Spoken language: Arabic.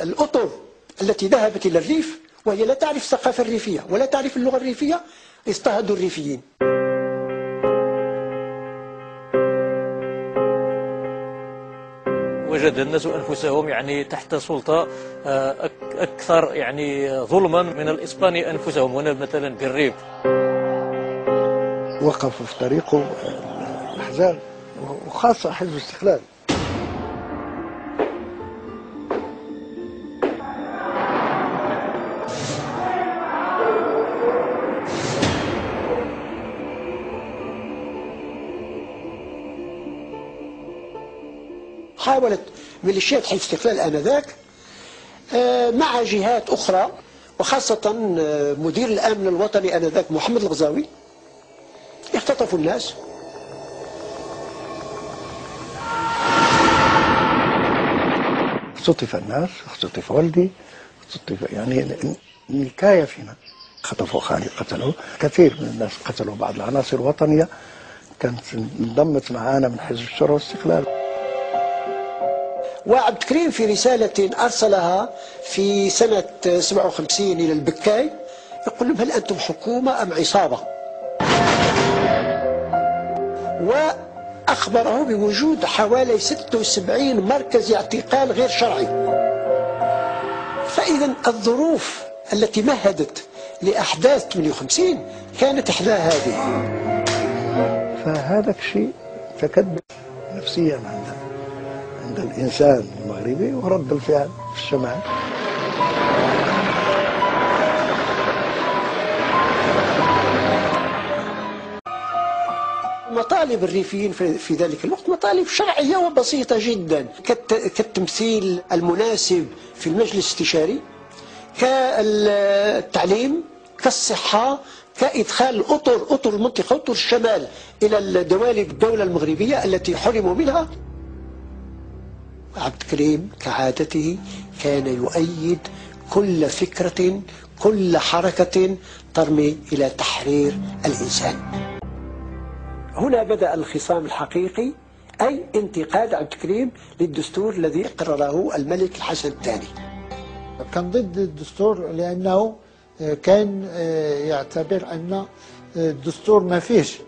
الأطر التي ذهبت إلى الريف وهي لا تعرف الثقافة الريفية ولا تعرف اللغة الريفية، اضطهدوا الريفيين. وجد الناس أنفسهم تحت سلطة أكثر ظلما من الإسبان أنفسهم هنا مثلا بالريف. وقفوا في طريقه الأحزاب وخاصة حزب الاستقلال. حاولت ميليشيات حزب الاستقلال آنذاك مع جهات أخرى وخاصة مدير الأمن الوطني آنذاك محمد الغزاوي اختطفوا الناس. اختطف الناس، اختطف والدي، اختطف نكاية فينا. خطفوا خالي، قتلوه، كثير من الناس قتلوا، بعض العناصر الوطنية كانت انضمت معانا من حزب الشورى والاستقلال. وعبد الكريم في رسالة أرسلها في سنة 57 إلى البكاي يقول لهم: هل أنتم حكومة أم عصابة؟ وأخبره بوجود حوالي 76 مركز اعتقال غير شرعي. فإذا الظروف التي مهدت لأحداث 58 كانت إحدى هذه. فهذا الشيء تكدس نفسيا عند الإنسان المغربي، ورد الفعل في الشمال. مطالب الريفيين في ذلك الوقت مطالب شرعية وبسيطة جدا، كالتمثيل المناسب في المجلس الاستشاري، كالتعليم، كالصحة، كإدخال أطر المنطقة، أطر الشمال إلى الدوالب الدولة المغربية التي حرموا منها. عبد الكريم كعادته كان يؤيد كل فكرة، كل حركة ترمي إلى تحرير الإنسان. هنا بدأ الخصام الحقيقي، أي انتقاد عبد الكريم للدستور الذي قرره الملك الحسن الثاني. كان ضد الدستور لأنه كان يعتبر أن الدستور ما فيهش